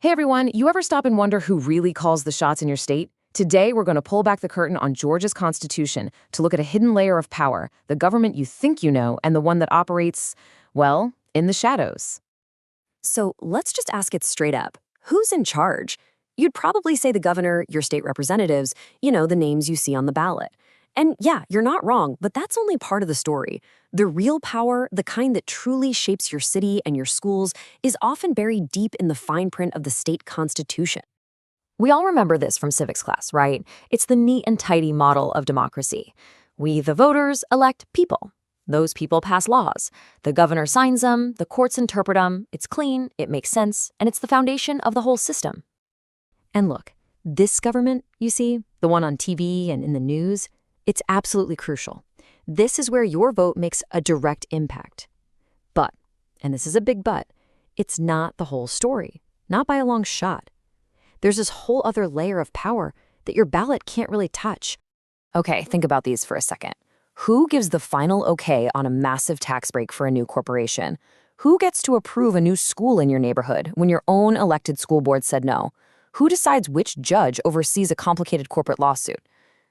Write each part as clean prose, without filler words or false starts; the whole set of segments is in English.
Hey everyone, you ever stop and wonder who really calls the shots in your state? Today, we're going to pull back the curtain on Georgia's constitution to look at a hidden layer of power, the government you think you know, and the one that operates, well, in the shadows. So let's just ask it straight up. Who's in charge? You'd probably say the governor, your state representatives, the names you see on the ballot. And yeah, you're not wrong, but that's only part of the story. The real power, the kind that truly shapes your city and your schools, is often buried deep in the fine print of the state constitution. We all remember this from civics class, right? It's the neat and tidy model of democracy. We, the voters, elect people. Those people pass laws. The governor signs them, the courts interpret them, it's clean, it makes sense, and it's the foundation of the whole system. And look, this government, you see, the one on TV and in the news, it's absolutely crucial. This is where your vote makes a direct impact. But, and this is a big but, it's not the whole story, not by a long shot. There's this whole other layer of power that your ballot can't really touch. Okay, think about these for a second. Who gives the final okay on a massive tax break for a new corporation? Who gets to approve a new school in your neighborhood when your own elected school board said no? Who decides which judge oversees a complicated corporate lawsuit?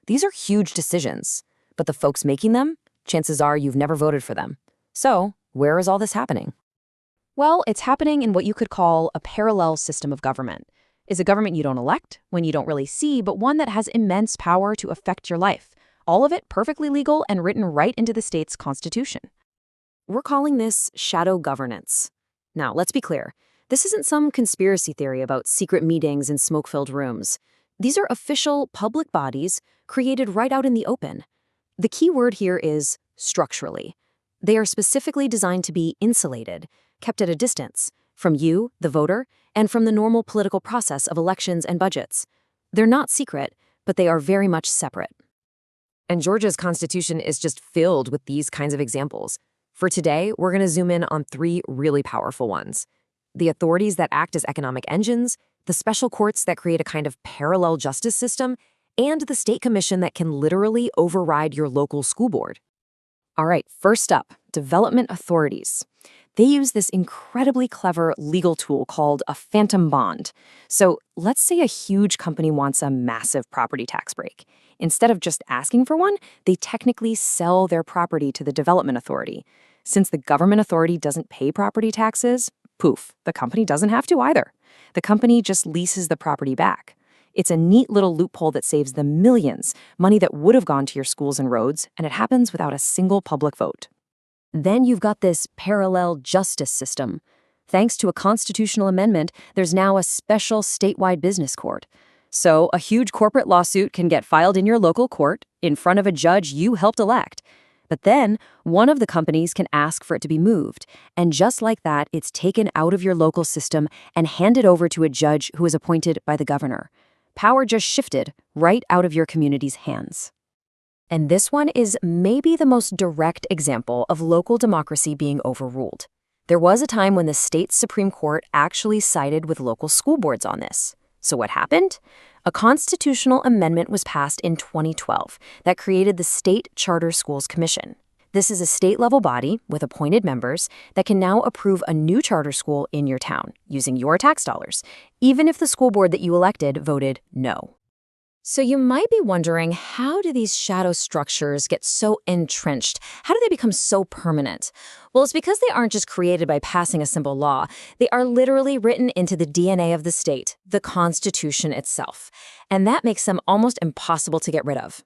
These are huge decisions, but the folks making them, chances are you've never voted for them. So, where is all this happening? Well, it's happening in what you could call a parallel system of government. It's a government you don't elect, one you don't really see, but one that has immense power to affect your life. All of it perfectly legal and written right into the state's constitution. We're calling this shadow governance. Now, let's be clear. This isn't some conspiracy theory about secret meetings in smoke-filled rooms. These are official public bodies created right out in the open. The key word here is structurally. They are specifically designed to be insulated, kept at a distance, from you, the voter, and from the normal political process of elections and budgets. They're not secret, but they are very much separate. And Georgia's constitution is just filled with these kinds of examples. For today, we're going to zoom in on three really powerful ones. The authorities that act as economic engines, the special courts that create a kind of parallel justice system, and the state commission that can literally override your local school board. All right, first up, development authorities. They use this incredibly clever legal tool called a phantom bond. So let's say a huge company wants a massive property tax break. Instead of just asking for one, they technically sell their property to the development authority. Since the government authority doesn't pay property taxes, poof, the company doesn't have to either. The company just leases the property back. It's a neat little loophole that saves them millions, money that would have gone to your schools and roads, and it happens without a single public vote. Then you've got this parallel justice system. Thanks to a constitutional amendment, there's now a special statewide business court. So a huge corporate lawsuit can get filed in your local court in front of a judge you helped elect. But then one of the companies can ask for it to be moved. And just like that, it's taken out of your local system and handed over to a judge who is appointed by the governor. Power just shifted right out of your community's hands. And this one is maybe the most direct example of local democracy being overruled. There was a time when the state's Supreme Court actually sided with local school boards on this. So what happened? A constitutional amendment was passed in 2012 that created the State Charter Schools Commission. This is a state-level body with appointed members that can now approve a new charter school in your town using your tax dollars, even if the school board that you elected voted no. So you might be wondering, how do these shadow structures get so entrenched? How do they become so permanent? Well, it's because they aren't just created by passing a simple law. They are literally written into the DNA of the state, the Constitution itself. And that makes them almost impossible to get rid of.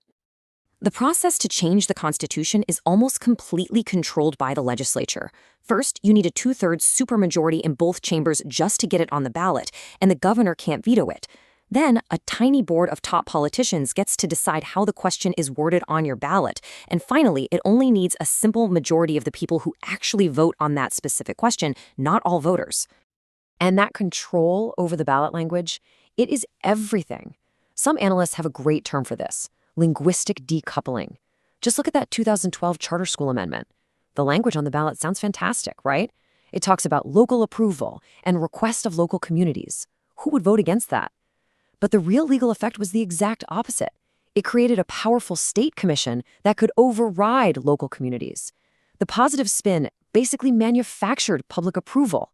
The process to change the Constitution is almost completely controlled by the legislature. First, you need a 2/3 supermajority in both chambers just to get it on the ballot, and the governor can't veto it. Then, a tiny board of top politicians gets to decide how the question is worded on your ballot. And finally, it only needs a simple majority of the people who actually vote on that specific question, not all voters. And that control over the ballot language, it is everything. Some analysts have a great term for this: linguistic decoupling. Just look at that 2012 charter school amendment. The language on the ballot sounds fantastic, right? It talks about local approval and request of local communities. Who would vote against that? But the real legal effect was the exact opposite. It created a powerful state commission that could override local communities. The positive spin basically manufactured public approval.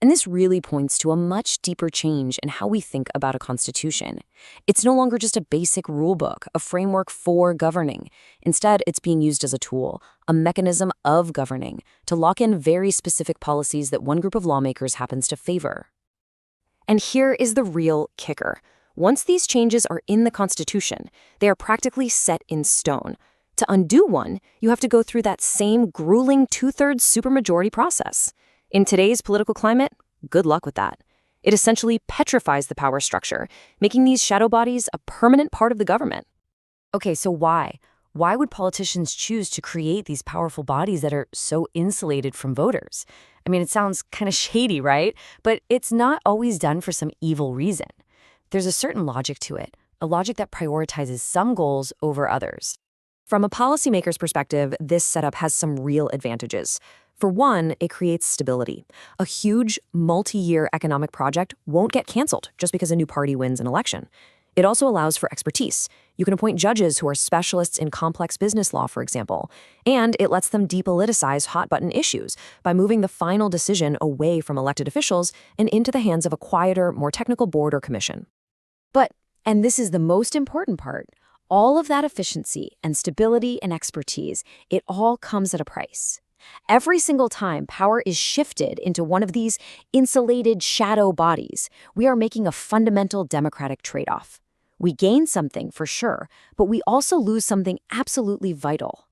And this really points to a much deeper change in how we think about a constitution. It's no longer just a basic rulebook, a framework for governing. Instead, it's being used as a tool, a mechanism of governing, to lock in very specific policies that one group of lawmakers happens to favor. And here is the real kicker. Once these changes are in the Constitution, they are practically set in stone. To undo one, you have to go through that same grueling two-thirds supermajority process. In today's political climate, good luck with that. It essentially petrifies the power structure, making these shadow bodies a permanent part of the government. Okay, so why? Why would politicians choose to create these powerful bodies that are so insulated from voters? I mean, it sounds kind of shady, right? But it's not always done for some evil reason. There's a certain logic to it, a logic that prioritizes some goals over others. From a policymaker's perspective, this setup has some real advantages. For one, it creates stability. A huge, multi-year economic project won't get canceled just because a new party wins an election. It also allows for expertise. You can appoint judges who are specialists in complex business law, for example. And it lets them depoliticize hot-button issues by moving the final decision away from elected officials and into the hands of a quieter, more technical board or commission. But, and this is the most important part, all of that efficiency and stability and expertise, it all comes at a price. Every single time power is shifted into one of these insulated shadow bodies, we are making a fundamental democratic trade-off. We gain something for sure, but we also lose something absolutely vital.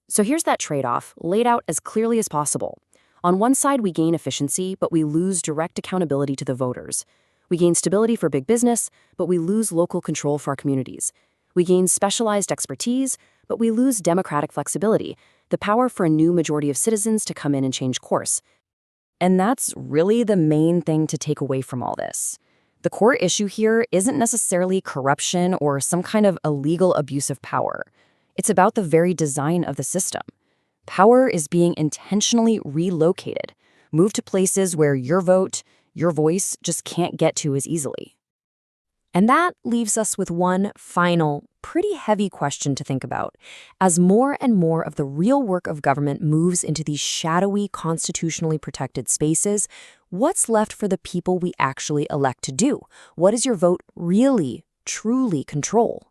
So here's that trade-off, laid out as clearly as possible. On one side, we gain efficiency, but we lose direct accountability to the voters. We gain stability for big business, but we lose local control for our communities. We gain specialized expertise, but we lose democratic flexibility, the power for a new majority of citizens to come in and change course. And that's really the main thing to take away from all this. The core issue here isn't necessarily corruption or some kind of illegal abuse of power. It's about the very design of the system. Power is being intentionally relocated, moved to places where your vote, your voice just can't get to as easily. And that leaves us with one final, pretty heavy question to think about. As more and more of the real work of government moves into these shadowy, constitutionally protected spaces, what's left for the people we actually elect to do? What does your vote really, truly control?